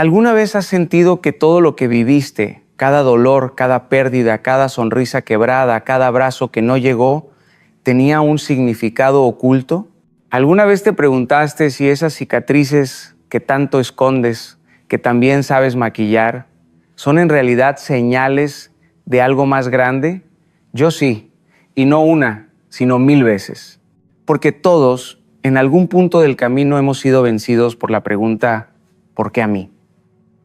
¿Alguna vez has sentido que todo lo que viviste, cada dolor, cada pérdida, cada sonrisa quebrada, cada abrazo que no llegó, tenía un significado oculto? ¿Alguna vez te preguntaste si esas cicatrices que tanto escondes, que también sabes maquillar, son en realidad señales de algo más grande? Yo sí, y no una, sino 1000 veces. Porque todos, en algún punto del camino, hemos sido vencidos por la pregunta, ¿por qué a mí?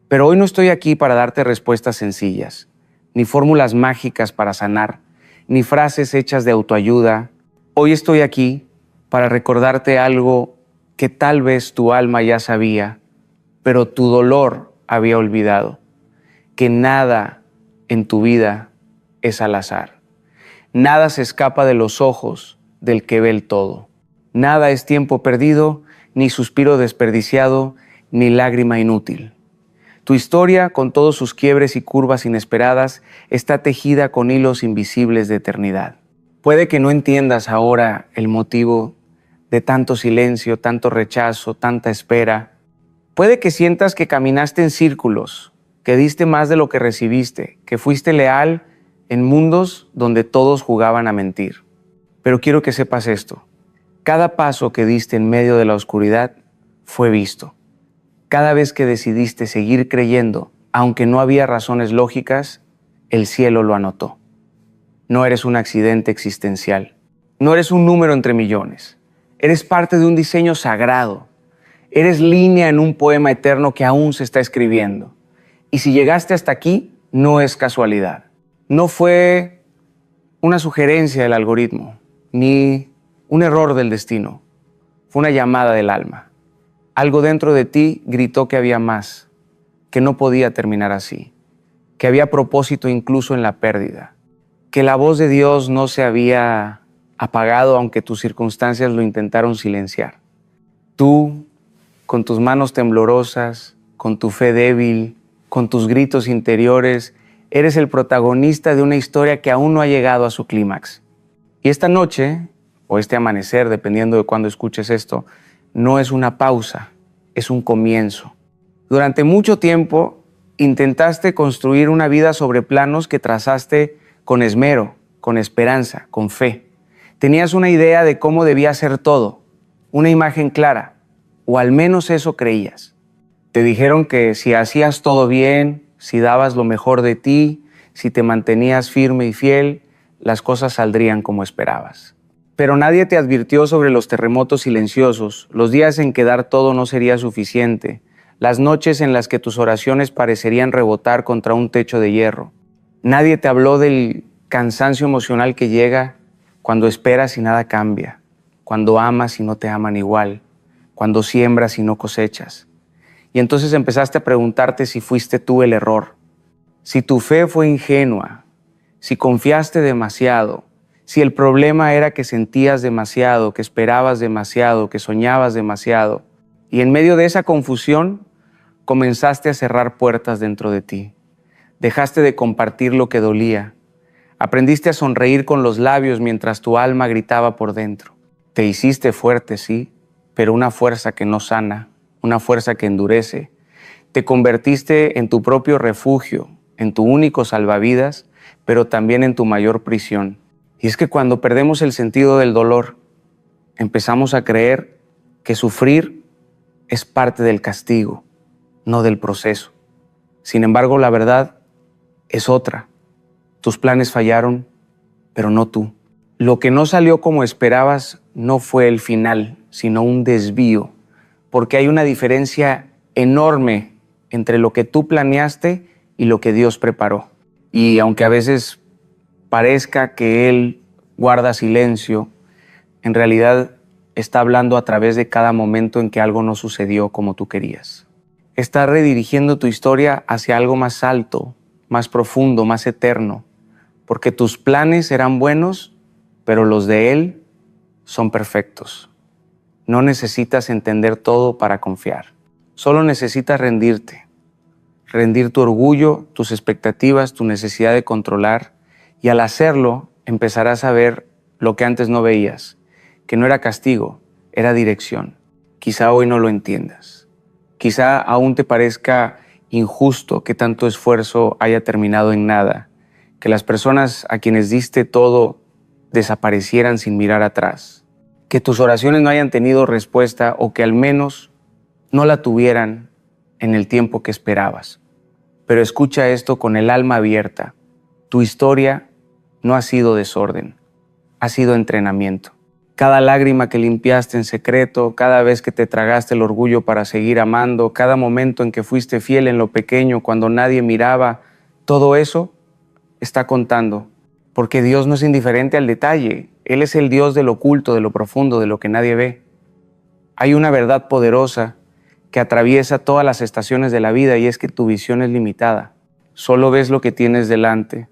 Pero hoy no estoy aquí para darte respuestas sencillas, ni fórmulas mágicas para sanar, ni frases hechas de autoayuda. Hoy estoy aquí para recordarte algo que tal vez tu alma ya sabía, pero tu dolor había olvidado, que nada en tu vida es al azar. Nada se escapa de los ojos del que ve el todo. Nada es tiempo perdido, ni suspiro desperdiciado, ni lágrima inútil. Tu historia, con todos sus quiebres y curvas inesperadas, está tejida con hilos invisibles de eternidad. Puede que no entiendas ahora el motivo de tanto silencio, tanto rechazo, tanta espera. Puede que sientas que caminaste en círculos, que diste más de lo que recibiste, que fuiste leal en mundos donde todos jugaban a mentir. Pero quiero que sepas esto. Cada paso que diste en medio de la oscuridad fue visto. Cada vez que decidiste seguir creyendo, aunque no había razones lógicas, el cielo lo anotó. No eres un accidente existencial. No eres un número entre millones. Eres parte de un diseño sagrado. Eres línea en un poema eterno que aún se está escribiendo. Y si llegaste hasta aquí, no es casualidad. No fue una sugerencia del algoritmo, ni un error del destino. Fue una llamada del alma. Algo dentro de ti gritó que había más, que no podía terminar así, que había propósito incluso en la pérdida, que la voz de Dios no se había apagado aunque tus circunstancias lo intentaron silenciar. Tú, con tus manos temblorosas, con tu fe débil, con tus gritos interiores, eres el protagonista de una historia que aún no ha llegado a su clímax. Y esta noche, o este amanecer, dependiendo de cuándo escuches esto, no es una pausa, es un comienzo. Durante mucho tiempo intentaste construir una vida sobre planos que trazaste con esmero, con esperanza, con fe. Tenías una idea de cómo debía ser todo, una imagen clara, o al menos eso creías. Te dijeron que si hacías todo bien, si dabas lo mejor de ti, si te mantenías firme y fiel, las cosas saldrían como esperabas. Pero nadie te advirtió sobre los terremotos silenciosos, los días en que dar todo no sería suficiente, las noches en las que tus oraciones parecerían rebotar contra un techo de hierro. Nadie te habló del cansancio emocional que llega cuando esperas y nada cambia, cuando amas y no te aman igual, cuando siembras y no cosechas. Y entonces empezaste a preguntarte si fuiste tú el error, si tu fe fue ingenua, si confiaste demasiado, si el problema era que sentías demasiado, que esperabas demasiado, que soñabas demasiado. Y en medio de esa confusión, comenzaste a cerrar puertas dentro de ti. Dejaste de compartir lo que dolía. Aprendiste a sonreír con los labios mientras tu alma gritaba por dentro. Te hiciste fuerte, sí, pero una fuerza que no sana, una fuerza que endurece. Te convertiste en tu propio refugio, en tu único salvavidas, pero también en tu mayor prisión. Y es que cuando perdemos el sentido del dolor, empezamos a creer que sufrir es parte del castigo, no del proceso. Sin embargo, la verdad es otra. Tus planes fallaron, pero no tú. Lo que no salió como esperabas no fue el final, sino un desvío, porque hay una diferencia enorme entre lo que tú planeaste y lo que Dios preparó. Y aunque a veces parezca que Él guarda silencio, en realidad está hablando a través de cada momento en que algo no sucedió como tú querías. Está redirigiendo tu historia hacia algo más alto, más profundo, más eterno, porque tus planes eran buenos, pero los de Él son perfectos. No necesitas entender todo para confiar. Solo necesitas rendirte. Rendir tu orgullo, tus expectativas, tu necesidad de controlar. Y al hacerlo, empezarás a ver lo que antes no veías, que no era castigo, era dirección. Quizá hoy no lo entiendas. Quizá aún te parezca injusto que tanto esfuerzo haya terminado en nada, que las personas a quienes diste todo desaparecieran sin mirar atrás, que tus oraciones no hayan tenido respuesta o que al menos no la tuvieran en el tiempo que esperabas. Pero escucha esto con el alma abierta. Tu historia no ha sido desorden, ha sido entrenamiento. Cada lágrima que limpiaste en secreto, cada vez que te tragaste el orgullo para seguir amando, cada momento en que fuiste fiel en lo pequeño cuando nadie miraba, todo eso está contando. Porque Dios no es indiferente al detalle. Él es el Dios de lo oculto, de lo profundo, de lo que nadie ve. Hay una verdad poderosa que atraviesa todas las estaciones de la vida y es que tu visión es limitada. Solo ves lo que tienes delante,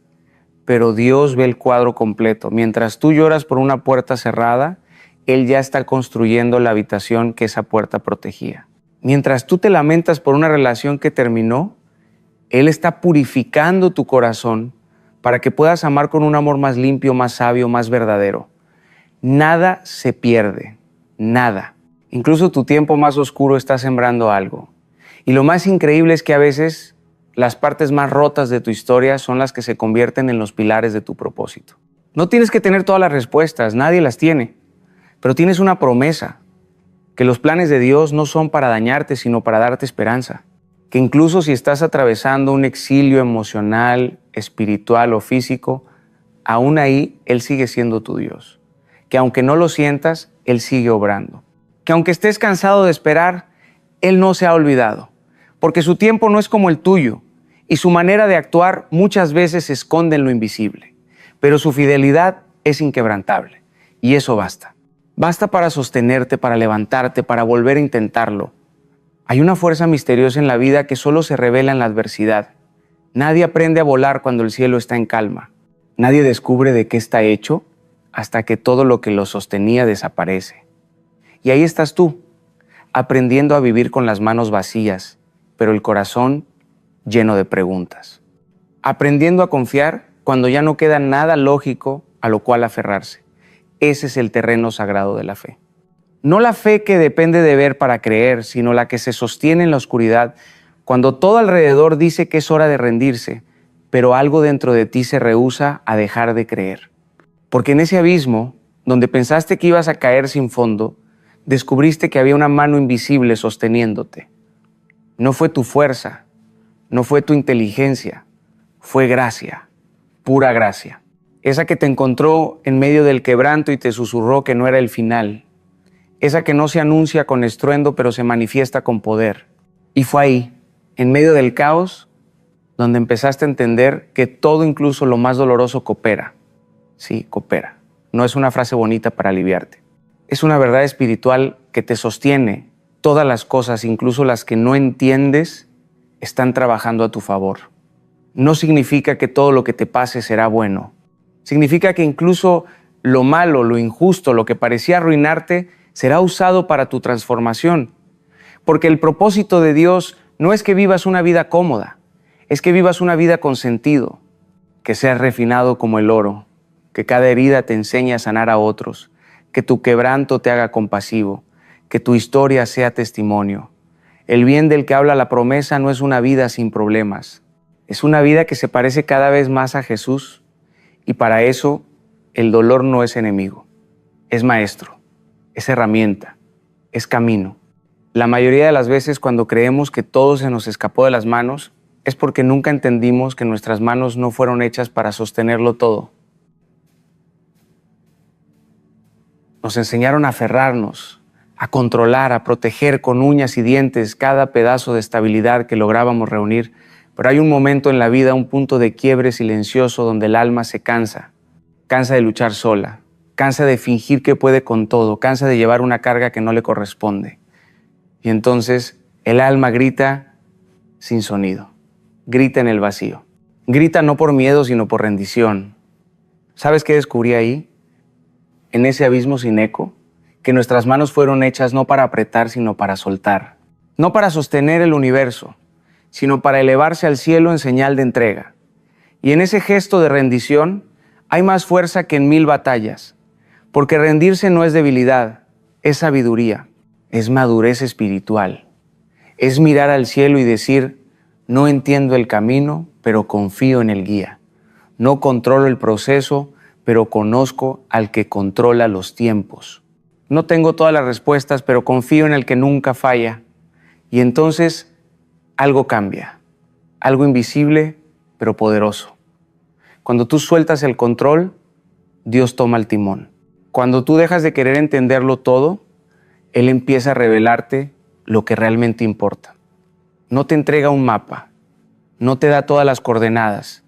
pero Dios ve el cuadro completo. Mientras tú lloras por una puerta cerrada, Él ya está construyendo la habitación que esa puerta protegía. Mientras tú te lamentas por una relación que terminó, Él está purificando tu corazón para que puedas amar con un amor más limpio, más sabio, más verdadero. Nada se pierde, nada. Incluso tu tiempo más oscuro está sembrando algo. Y lo más increíble es que a veces las partes más rotas de tu historia son las que se convierten en los pilares de tu propósito. No tienes que tener todas las respuestas, nadie las tiene, pero tienes una promesa, que los planes de Dios no son para dañarte, sino para darte esperanza. Que incluso si estás atravesando un exilio emocional, espiritual o físico, aún ahí Él sigue siendo tu Dios. Que aunque no lo sientas, Él sigue obrando. Que aunque estés cansado de esperar, Él no se ha olvidado. Porque su tiempo no es como el tuyo y su manera de actuar muchas veces se esconde en lo invisible. Pero su fidelidad es inquebrantable y eso basta. Basta para sostenerte, para levantarte, para volver a intentarlo. Hay una fuerza misteriosa en la vida que solo se revela en la adversidad. Nadie aprende a volar cuando el cielo está en calma. Nadie descubre de qué está hecho hasta que todo lo que lo sostenía desaparece. Y ahí estás tú, aprendiendo a vivir con las manos vacías, pero el corazón lleno de preguntas. Aprendiendo a confiar cuando ya no queda nada lógico a lo cual aferrarse. Ese es el terreno sagrado de la fe. No la fe que depende de ver para creer, sino la que se sostiene en la oscuridad, cuando todo alrededor dice que es hora de rendirse, pero algo dentro de ti se rehúsa a dejar de creer. Porque en ese abismo, donde pensaste que ibas a caer sin fondo, descubriste que había una mano invisible sosteniéndote. No fue tu fuerza, no fue tu inteligencia, fue gracia, pura gracia. Esa que te encontró en medio del quebranto y te susurró que no era el final. Esa que no se anuncia con estruendo, pero se manifiesta con poder. Y fue ahí, en medio del caos, donde empezaste a entender que todo, incluso lo más doloroso, coopera. Sí, coopera. No es una frase bonita para aliviarte. Es una verdad espiritual que te sostiene. Todas las cosas, incluso las que no entiendes, están trabajando a tu favor. No significa que todo lo que te pase será bueno. Significa que incluso lo malo, lo injusto, lo que parecía arruinarte, será usado para tu transformación. Porque el propósito de Dios no es que vivas una vida cómoda, es que vivas una vida con sentido, que seas refinado como el oro, que cada herida te enseñe a sanar a otros, que tu quebranto te haga compasivo, que tu historia sea testimonio. El bien del que habla la promesa no es una vida sin problemas, es una vida que se parece cada vez más a Jesús y para eso el dolor no es enemigo, es maestro, es herramienta, es camino. La mayoría de las veces cuando creemos que todo se nos escapó de las manos es porque nunca entendimos que nuestras manos no fueron hechas para sostenerlo todo. Nos enseñaron a aferrarnos, a controlar, a proteger con uñas y dientes cada pedazo de estabilidad que lográbamos reunir, pero hay un momento en la vida, un punto de quiebre silencioso donde el alma se cansa de luchar sola, cansa de fingir que puede con todo, cansa de llevar una carga que no le corresponde. Y entonces el alma grita sin sonido, grita en el vacío. Grita no por miedo, sino por rendición. ¿Sabes qué descubrí ahí? En ese abismo sin eco, que nuestras manos fueron hechas no para apretar, sino para soltar. No para sostener el universo, sino para elevarse al cielo en señal de entrega. Y en ese gesto de rendición hay más fuerza que en 1000 batallas, porque rendirse no es debilidad, es sabiduría, es madurez espiritual. Es mirar al cielo y decir, No entiendo el camino, pero confío en el guía. No controlo el proceso, pero conozco al que controla los tiempos. No tengo todas las respuestas, pero confío en el que nunca falla. Y entonces algo cambia, algo invisible, pero poderoso. Cuando tú sueltas el control, Dios toma el timón. Cuando tú dejas de querer entenderlo todo, Él empieza a revelarte lo que realmente importa. No te entrega un mapa, no te da todas las coordenadas,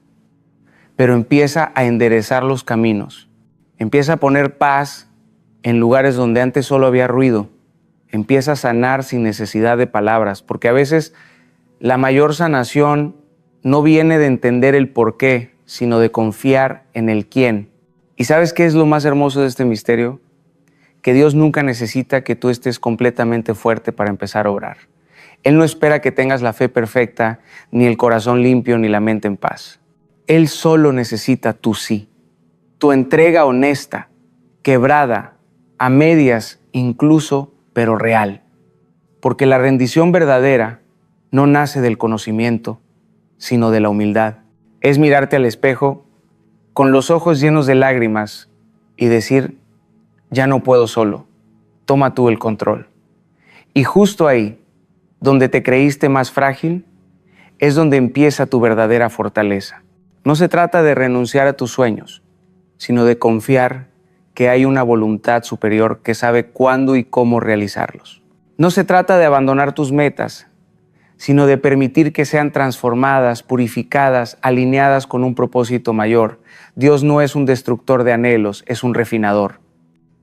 pero empieza a enderezar los caminos. Empieza a poner paz en lugares donde antes solo había ruido. Empieza a sanar sin necesidad de palabras, porque a veces la mayor sanación no viene de entender el por qué, sino de confiar en el quién. ¿Y sabes qué es lo más hermoso de este misterio? Que Dios nunca necesita que tú estés completamente fuerte para empezar a obrar. Él no espera que tengas la fe perfecta, ni el corazón limpio, ni la mente en paz. Él solo necesita tu sí, tu entrega honesta, quebrada, a medias incluso, pero real. Porque la rendición verdadera no nace del conocimiento, sino de la humildad. Es mirarte al espejo con los ojos llenos de lágrimas y decir, ya no puedo solo, toma tú el control. Y justo ahí, donde te creíste más frágil, es donde empieza tu verdadera fortaleza. No se trata de renunciar a tus sueños, sino de confiar que hay una voluntad superior que sabe cuándo y cómo realizarlos. No se trata de abandonar tus metas, sino de permitir que sean transformadas, purificadas, alineadas con un propósito mayor. Dios no es un destructor de anhelos, es un refinador.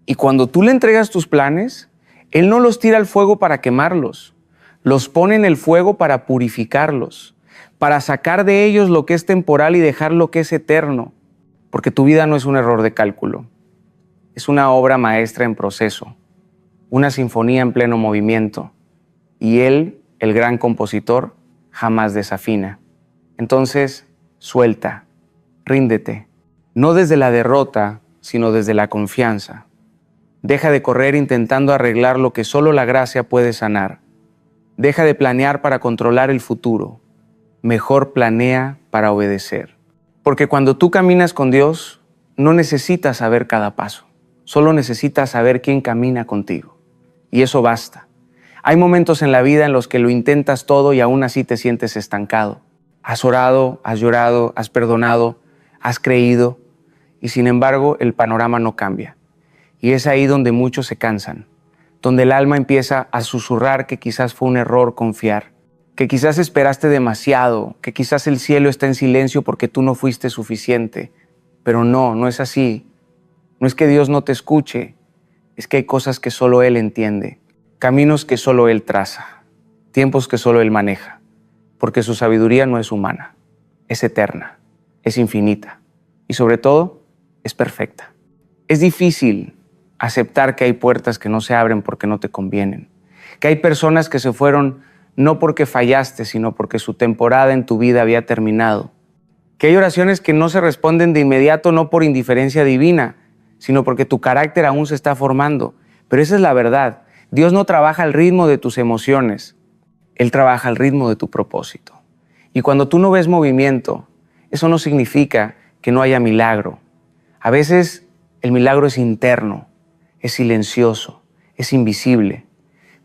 Y cuando tú le entregas tus planes, Él no los tira al fuego para quemarlos, los pone en el fuego para purificarlos, para sacar de ellos lo que es temporal y dejar lo que es eterno, porque tu vida no es un error de cálculo, es una obra maestra en proceso, una sinfonía en pleno movimiento, y Él, el gran compositor, jamás desafina. Entonces, suelta, ríndete, no desde la derrota, sino desde la confianza. Deja de correr intentando arreglar lo que solo la gracia puede sanar. Deja de planear para controlar el futuro. Mejor planea para obedecer. Porque cuando tú caminas con Dios, no necesitas saber cada paso. Solo necesitas saber quién camina contigo. Y eso basta. Hay momentos en la vida en los que lo intentas todo y aún así te sientes estancado. Has orado, has llorado, has perdonado, has creído y sin embargo el panorama no cambia. Y es ahí donde muchos se cansan, donde el alma empieza a susurrar que quizás fue un error confiar, que quizás esperaste demasiado, que quizás el cielo está en silencio porque tú no fuiste suficiente. Pero no es así. No es que Dios no te escuche, es que hay cosas que solo Él entiende, caminos que solo Él traza, tiempos que solo Él maneja, porque su sabiduría no es humana, es eterna, es infinita y sobre todo es perfecta. Es difícil aceptar que hay puertas que no se abren porque no te convienen, que hay personas que se fueron no porque fallaste, sino porque su temporada en tu vida había terminado, que hay oraciones que no se responden de inmediato no por indiferencia divina, sino porque tu carácter aún se está formando. Pero esa es la verdad. Dios no trabaja al ritmo de tus emociones, Él trabaja al ritmo de tu propósito. Y cuando tú no ves movimiento, eso no significa que no haya milagro. A veces el milagro es interno, es silencioso, es invisible,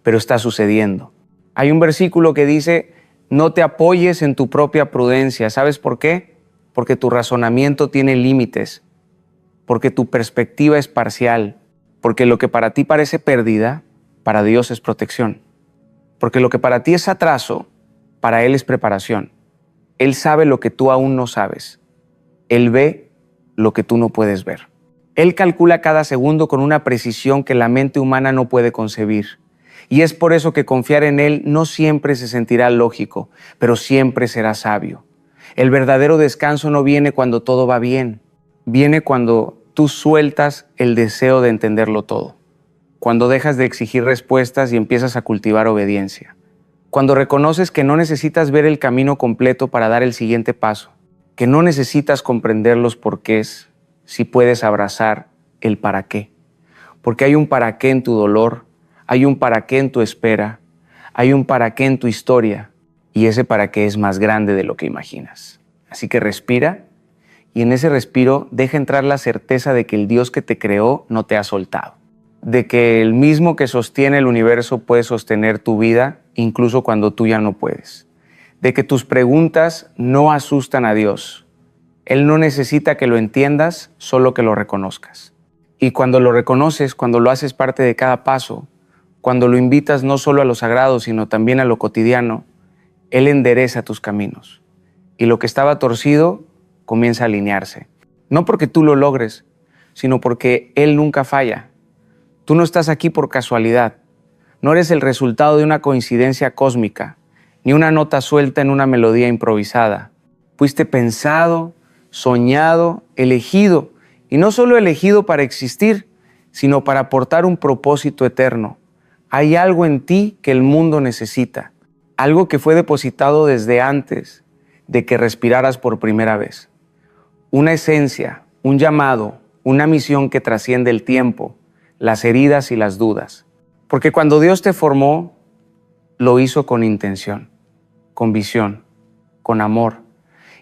pero está sucediendo. Hay un versículo que dice, no te apoyes en tu propia prudencia. ¿Sabes por qué? Porque tu razonamiento tiene límites, porque tu perspectiva es parcial, porque lo que para ti parece pérdida, para Dios es protección. Porque lo que para ti es atraso, para Él es preparación. Él sabe lo que tú aún no sabes. Él ve lo que tú no puedes ver. Él calcula cada segundo con una precisión que la mente humana no puede concebir. Y es por eso que confiar en Él no siempre se sentirá lógico, pero siempre será sabio. El verdadero descanso no viene cuando todo va bien. Viene cuando tú sueltas el deseo de entenderlo todo. Cuando dejas de exigir respuestas y empiezas a cultivar obediencia. Cuando reconoces que no necesitas ver el camino completo para dar el siguiente paso. Que no necesitas comprender los porqués si puedes abrazar el para qué. Porque hay un para qué en tu dolor, hay un para qué en tu espera, hay un para qué en tu historia. y ese para qué es más grande de lo que imaginas. Así que respira y en ese respiro deja entrar la certeza de que el Dios que te creó no te ha soltado, de que el mismo que sostiene el universo puede sostener tu vida incluso cuando tú ya no puedes, de que tus preguntas no asustan a Dios. Él no necesita que lo entiendas, solo que lo reconozcas. Y cuando lo reconoces, cuando lo haces parte de cada paso, cuando lo invitas no solo a lo sagrado, sino también a lo cotidiano, Él endereza tus caminos. Y lo que estaba torcido comienza a alinearse. No porque tú lo logres, sino porque Él nunca falla. Tú no estás aquí por casualidad. No eres el resultado de una coincidencia cósmica, ni una nota suelta en una melodía improvisada. Fuiste pensado, soñado, elegido, y no solo elegido para existir, sino para aportar un propósito eterno. Hay algo en ti que el mundo necesita, algo que fue depositado desde antes de que respiraras por primera vez. Una esencia, un llamado, una misión que trasciende el tiempo, las heridas y las dudas. Porque cuando Dios te formó, lo hizo con intención, con visión, con amor.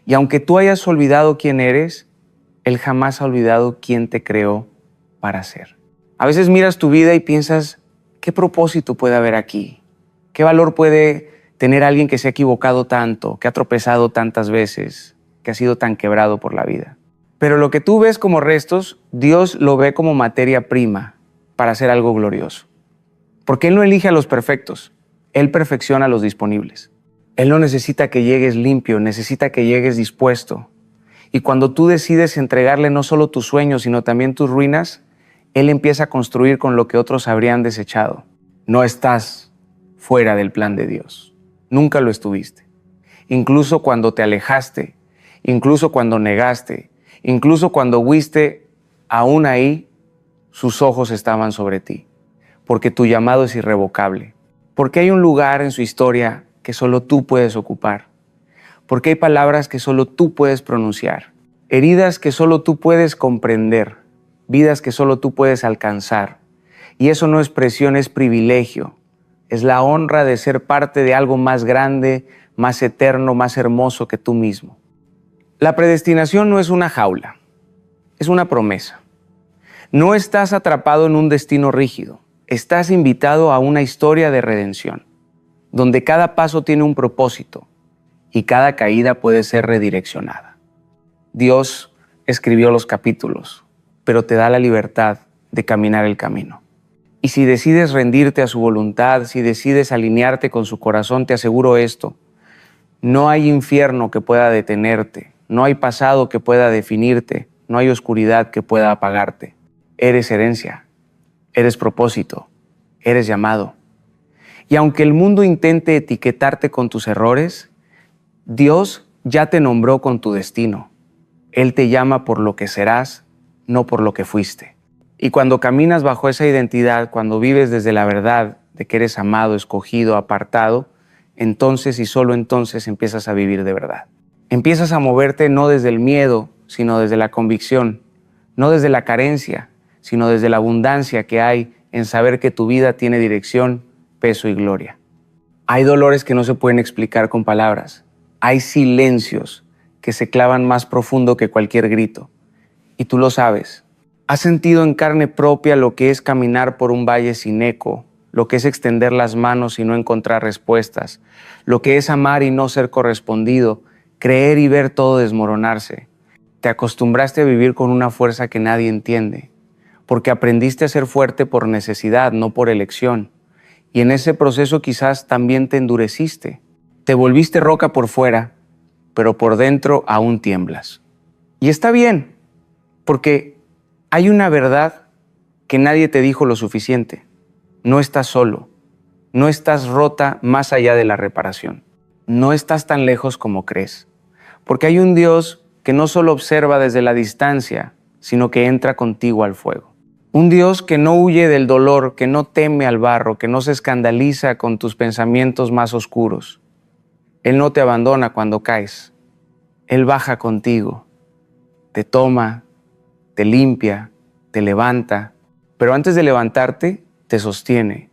Y aunque tú hayas olvidado quién eres, Él jamás ha olvidado quién te creó para ser. A veces miras tu vida y piensas, ¿qué propósito puede haber aquí? ¿Qué valor puede tener alguien que se ha equivocado tanto, que ha tropezado tantas veces, que ha sido tan quebrado por la vida? Pero lo que tú ves como restos, Dios lo ve como materia prima para hacer algo glorioso. Porque Él no elige a los perfectos, Él perfecciona a los disponibles. Él no necesita que llegues limpio, necesita que llegues dispuesto. Y cuando tú decides entregarle no solo tus sueños, sino también tus ruinas, Él empieza a construir con lo que otros habrían desechado. No estás fuera del plan de Dios. Nunca lo estuviste. Incluso cuando te alejaste, incluso cuando negaste, incluso cuando huiste, aún ahí sus ojos estaban sobre ti. Porque tu llamado es irrevocable. Porque hay un lugar en su historia que solo tú puedes ocupar. Porque hay palabras que solo tú puedes pronunciar. Heridas que solo tú puedes comprender. Vidas que solo tú puedes alcanzar. Y eso no es presión, es privilegio. Es la honra de ser parte de algo más grande, más eterno, más hermoso que tú mismo. La predestinación no es una jaula, es una promesa. No estás atrapado en un destino rígido. Estás invitado a una historia de redención, donde cada paso tiene un propósito y cada caída puede ser redireccionada. Dios escribió los capítulos, pero te da la libertad de caminar el camino. Y si decides rendirte a su voluntad, si decides alinearte con su corazón, te aseguro esto: no hay infierno que pueda detenerte, no hay pasado que pueda definirte, no hay oscuridad que pueda apagarte. Eres herencia, eres propósito, eres llamado. Y aunque el mundo intente etiquetarte con tus errores, Dios ya te nombró con tu destino. Él te llama por lo que serás, no por lo que fuiste. Y cuando caminas bajo esa identidad, cuando vives desde la verdad de que eres amado, escogido, apartado, entonces y solo entonces empiezas a vivir de verdad. Empiezas a moverte no desde el miedo, sino desde la convicción, no desde la carencia, sino desde la abundancia que hay en saber que tu vida tiene dirección, peso y gloria. Hay dolores que no se pueden explicar con palabras. Hay silencios que se clavan más profundo que cualquier grito. Y tú lo sabes. Has sentido en carne propia lo que es caminar por un valle sin eco, lo que es extender las manos y no encontrar respuestas, lo que es amar y no ser correspondido, creer y ver todo desmoronarse. Te acostumbraste a vivir con una fuerza que nadie entiende, porque aprendiste a ser fuerte por necesidad, no por elección. Y en ese proceso quizás también te endureciste. Te volviste roca por fuera, pero por dentro aún tiemblas. Y está bien, porque hay una verdad que nadie te dijo lo suficiente. No estás solo. No estás rota más allá de la reparación. No estás tan lejos como crees. Porque hay un Dios que no solo observa desde la distancia, sino que entra contigo al fuego. Un Dios que no huye del dolor, que no teme al barro, que no se escandaliza con tus pensamientos más oscuros. Él no te abandona cuando caes. Él baja contigo, te toma, te limpia, te levanta, pero antes de levantarte, te sostiene.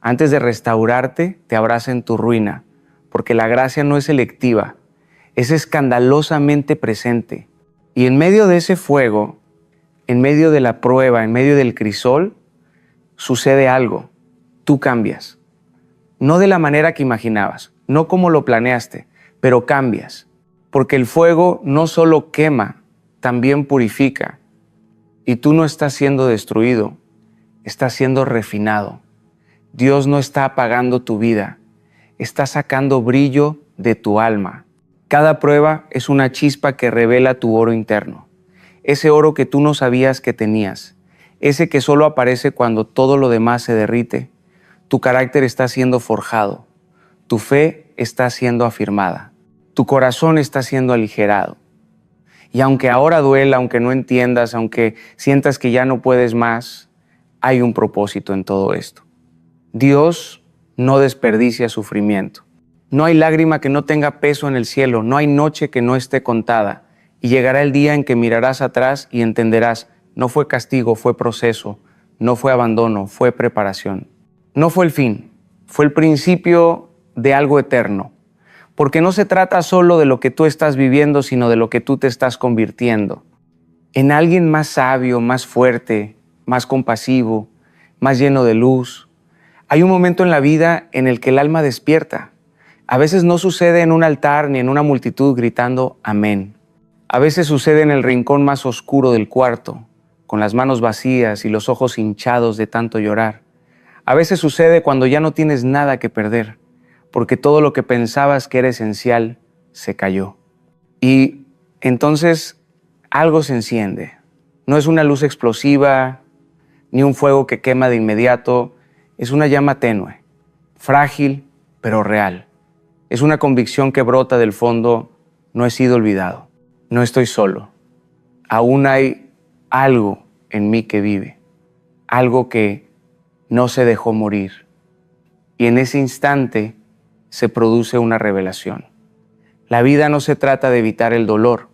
Antes de restaurarte, te abraza en tu ruina, porque la gracia no es selectiva, es escandalosamente presente. Y en medio de ese fuego, en medio de la prueba, en medio del crisol, sucede algo. Tú cambias. No de la manera que imaginabas, no como lo planeaste, pero cambias. Porque el fuego no solo quema, también purifica. Y tú no estás siendo destruido, estás siendo refinado. Dios no está apagando tu vida, está sacando brillo de tu alma. Cada prueba es una chispa que revela tu oro interno. Ese oro que tú no sabías que tenías, ese que solo aparece cuando todo lo demás se derrite. Tu carácter está siendo forjado, tu fe está siendo afirmada, tu corazón está siendo aligerado. Y aunque ahora duela, aunque no entiendas, aunque sientas que ya no puedes más, hay un propósito en todo esto. Dios no desperdicia sufrimiento. No hay lágrima que no tenga peso en el cielo, no hay noche que no esté contada. Y llegará el día en que mirarás atrás y entenderás, no fue castigo, fue proceso, no fue abandono, fue preparación. No fue el fin, fue el principio de algo eterno. Porque no se trata solo de lo que tú estás viviendo, sino de lo que tú te estás convirtiendo. En alguien más sabio, más fuerte, más compasivo, más lleno de luz. Hay un momento en la vida en el que el alma despierta. A veces no sucede en un altar ni en una multitud gritando amén. A veces sucede en el rincón más oscuro del cuarto, con las manos vacías y los ojos hinchados de tanto llorar. A veces sucede cuando ya no tienes nada que perder, porque todo lo que pensabas que era esencial se cayó. Y entonces algo se enciende. No es una luz explosiva, ni un fuego que quema de inmediato. Es una llama tenue, frágil, pero real. Es una convicción que brota del fondo: no he sido olvidado, no estoy solo. Aún hay algo en mí que vive, algo que no se dejó morir. Y en ese instante se produce una revelación. La vida no se trata de evitar el dolor,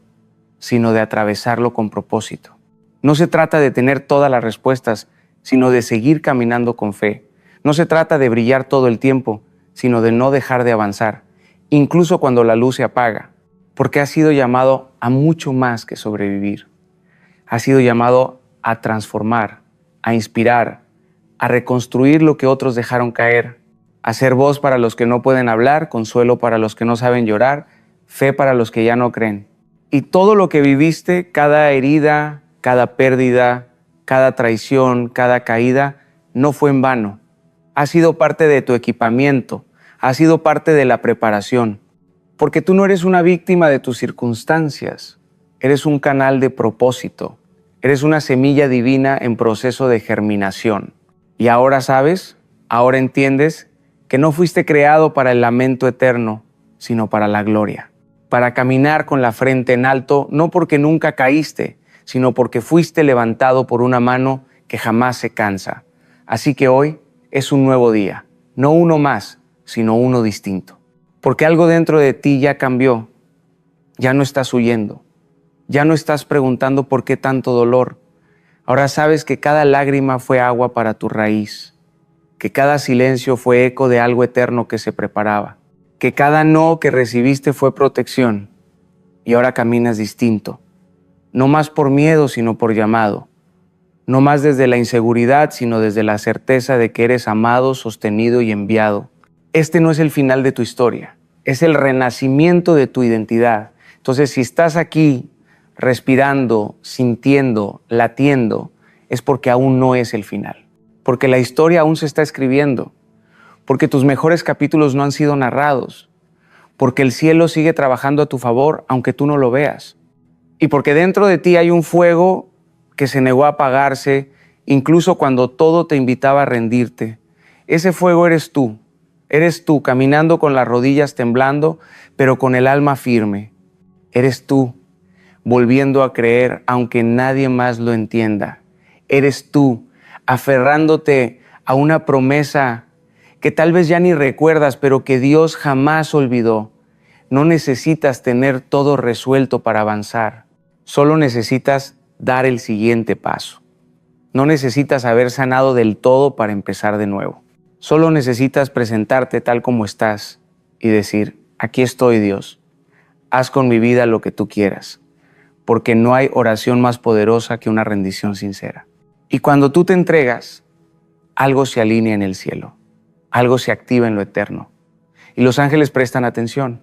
sino de atravesarlo con propósito. No se trata de tener todas las respuestas, sino de seguir caminando con fe. No se trata de brillar todo el tiempo, sino de no dejar de avanzar, incluso cuando la luz se apaga, porque has sido llamado a mucho más que sobrevivir. Has sido llamado a transformar, a inspirar, a reconstruir lo que otros dejaron caer, a ser voz para los que no pueden hablar, consuelo para los que no saben llorar, fe para los que ya no creen. Y todo lo que viviste, cada herida, cada pérdida, cada traición, cada caída, no fue en vano. Ha sido parte de tu equipamiento, ha sido parte de la preparación. Porque tú no eres una víctima de tus circunstancias, eres un canal de propósito, eres una semilla divina en proceso de germinación. Y ahora sabes, ahora entiendes que no fuiste creado para el lamento eterno, sino para la gloria. Para caminar con la frente en alto, no porque nunca caíste, sino porque fuiste levantado por una mano que jamás se cansa. Así que hoy es un nuevo día, no uno más, sino uno distinto. Porque algo dentro de ti ya cambió, ya no estás huyendo, ya no estás preguntando por qué tanto dolor. Ahora sabes que cada lágrima fue agua para tu raíz, que cada silencio fue eco de algo eterno que se preparaba, que cada no que recibiste fue protección y ahora caminas distinto, no más por miedo sino por llamado, no más desde la inseguridad sino desde la certeza de que eres amado, sostenido y enviado. Este no es el final de tu historia, es el renacimiento de tu identidad. Entonces, si estás aquí respirando, sintiendo, latiendo, es porque aún no es el final. Porque la historia aún se está escribiendo, porque tus mejores capítulos no han sido narrados, porque el cielo sigue trabajando a tu favor aunque tú no lo veas, y porque dentro de ti hay un fuego que se negó a apagarse incluso cuando todo te invitaba a rendirte. Ese fuego eres tú caminando con las rodillas temblando, pero con el alma firme. Eres tú volviendo a creer aunque nadie más lo entienda. Eres tú aferrándote a una promesa que tal vez ya ni recuerdas, pero que Dios jamás olvidó. No necesitas tener todo resuelto para avanzar. Solo necesitas dar el siguiente paso. No necesitas haber sanado del todo para empezar de nuevo. Solo necesitas presentarte tal como estás y decir, aquí estoy, Dios, haz con mi vida lo que tú quieras, porque no hay oración más poderosa que una rendición sincera. Y cuando tú te entregas, algo se alinea en el cielo, algo se activa en lo eterno, y los ángeles prestan atención,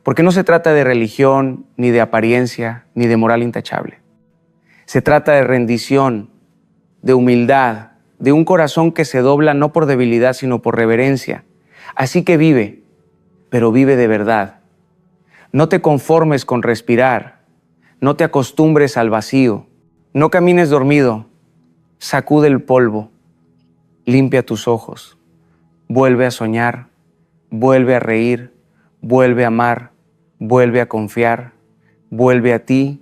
porque no se trata de religión, ni de apariencia, ni de moral intachable. Se trata de rendición, de humildad, de un corazón que se dobla no por debilidad, sino por reverencia. Así que vive, pero vive de verdad. No te conformes con respirar, no te acostumbres al vacío, no camines dormido, sacude el polvo, limpia tus ojos, vuelve a soñar, vuelve a reír, vuelve a amar, vuelve a confiar, vuelve a ti,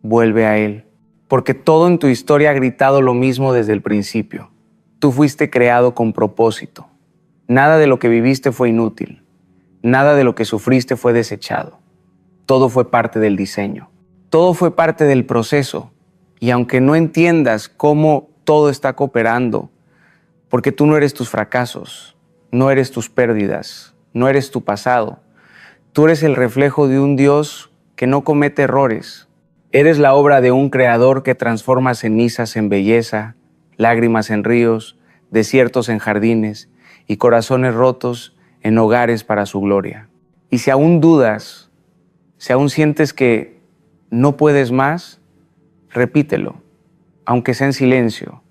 vuelve a Él. Porque todo en tu historia ha gritado lo mismo desde el principio. Tú fuiste creado con propósito. Nada de lo que viviste fue inútil. Nada de lo que sufriste fue desechado. Todo fue parte del diseño. Todo fue parte del proceso. Y aunque no entiendas cómo todo está cooperando, porque tú no eres tus fracasos, no eres tus pérdidas, no eres tu pasado. Tú eres el reflejo de un Dios que no comete errores. Eres la obra de un creador que transforma cenizas en belleza, lágrimas en ríos, desiertos en jardines y corazones rotos en hogares para su gloria. Y si aún dudas, si aún sientes que no puedes más, repítelo, aunque sea en silencio,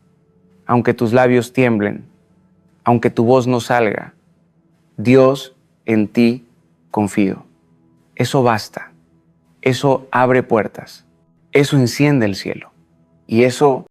aunque tus labios tiemblen, aunque tu voz no salga. Dios, en ti confío. Eso basta. Eso abre puertas. Eso enciende el cielo. Y eso